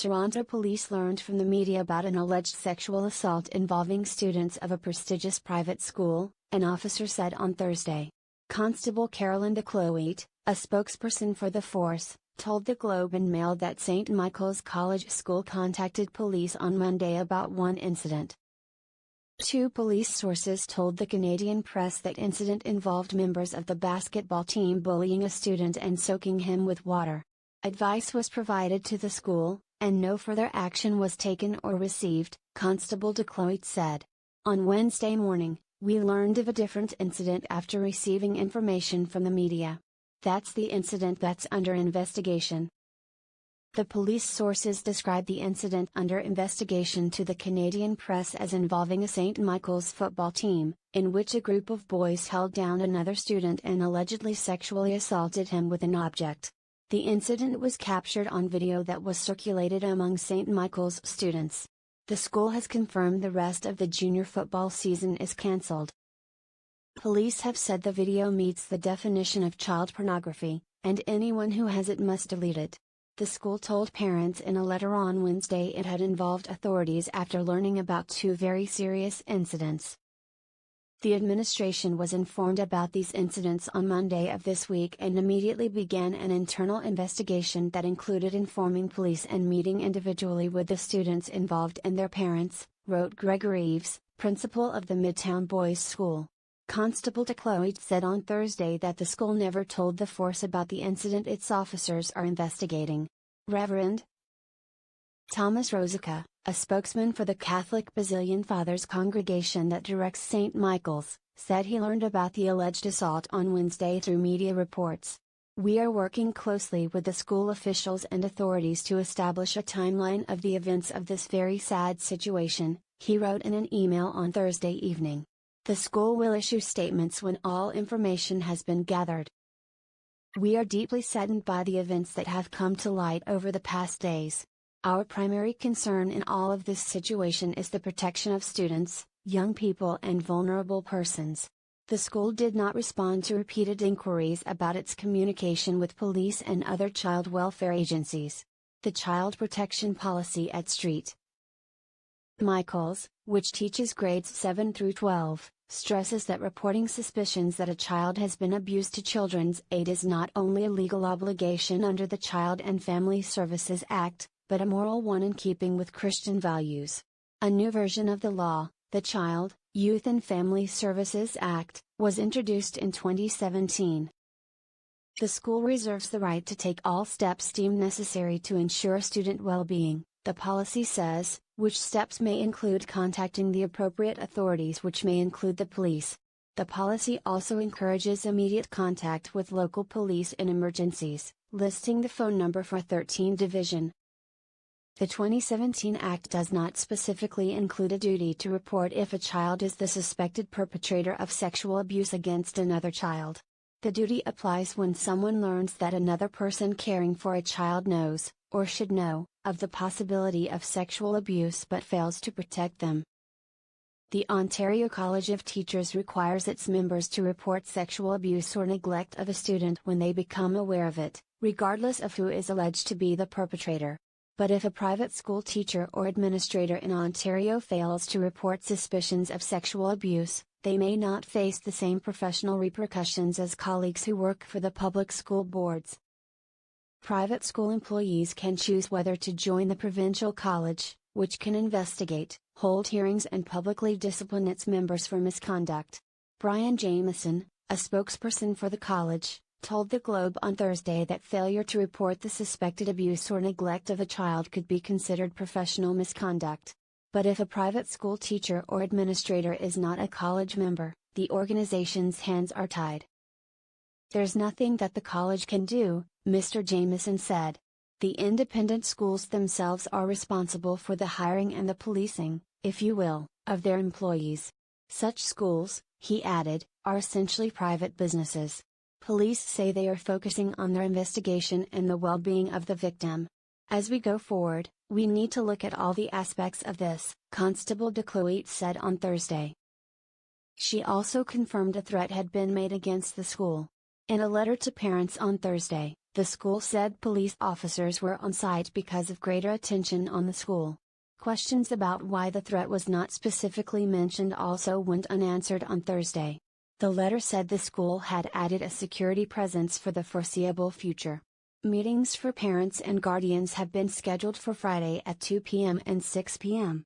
Toronto police learned from the media about an alleged sexual assault involving students of a prestigious private school, an officer said on Thursday. Constable Carolin de Kloet, a spokesperson for the force, told the Globe and Mail that St. Michael's College School contacted police on Monday about one incident. Two police sources told the Canadian press that incident involved members of the basketball team bullying a student and soaking him with water. Advice was provided to the school, and no further action was taken or received, Constable de Kloet said. On Wednesday morning, we learned of a different incident after receiving information from the media. That's the incident that's under investigation. The police sources described the incident under investigation to the Canadian press as involving a St. Michael's football team, in which a group of boys held down another student and allegedly sexually assaulted him with an object. The incident was captured on video that was circulated among St. Michael's students. The school has confirmed the rest of the junior football season is cancelled. Police have said the video meets the definition of child pornography, and anyone who has it must delete it. The school told parents in a letter on Wednesday it had involved authorities after learning about two very serious incidents. The administration was informed about these incidents on Monday of this week and immediately began an internal investigation that included informing police and meeting individually with the students involved and their parents, wrote Greg Reeves, principal of the Midtown Boys School. Constable de Kloet said on Thursday that the school never told the force about the incident its officers are investigating. Reverend Thomas Rosica, a spokesman for the Catholic Basilian Fathers congregation that directs St. Michael's, said he learned about the alleged assault on Wednesday through media reports. We are working closely with the school officials and authorities to establish a timeline of the events of this very sad situation, he wrote in an email on Thursday evening. The school will issue statements when all information has been gathered. We are deeply saddened by the events that have come to light over the past days. Our primary concern in all of this situation is the protection of students, young people and vulnerable persons. The school did not respond to repeated inquiries about its communication with police and other child welfare agencies. The child protection policy at St. Michael's, which teaches grades 7 through 12, stresses that reporting suspicions that a child has been abused to Children's Aid is not only a legal obligation under the Child and Family Services Act, but a moral one in keeping with Christian values. A new version of the law, the Child, Youth and Family Services Act, was introduced in 2017. The school reserves the right to take all steps deemed necessary to ensure student well-being, the policy says, which steps may include contacting the appropriate authorities, which may include the police. The policy also encourages immediate contact with local police in emergencies, listing the phone number for 13 Division. The 2017 Act does not specifically include a duty to report if a child is the suspected perpetrator of sexual abuse against another child. The duty applies when someone learns that another person caring for a child knows, or should know, of the possibility of sexual abuse but fails to protect them. The Ontario College of Teachers requires its members to report sexual abuse or neglect of a student when they become aware of it, regardless of who is alleged to be the perpetrator. But if a private school teacher or administrator in Ontario fails to report suspicions of sexual abuse, they may not face the same professional repercussions as colleagues who work for the public school boards. Private school employees can choose whether to join the provincial college, which can investigate, hold hearings and publicly discipline its members for misconduct. Brian Jamieson, a spokesperson for the college, told the Globe on Thursday that failure to report the suspected abuse or neglect of a child could be considered professional misconduct. But if a private school teacher or administrator is not a college member, the organization's hands are tied. There's nothing that the college can do, Mr. Jamieson said. The independent schools themselves are responsible for the hiring and the policing, if you will, of their employees. Such schools, he added, are essentially private businesses. Police say they are focusing on their investigation and the well-being of the victim. As we go forward, we need to look at all the aspects of this, Constable de Kloet said on Thursday. She also confirmed a threat had been made against the school. In a letter to parents on Thursday, The school said police officers were on site because of greater attention on the school. Questions about why the threat was not specifically mentioned also went unanswered on Thursday. The letter said the school had added a security presence for the foreseeable future. Meetings for parents and guardians have been scheduled for Friday at 2 p.m. and 6 p.m.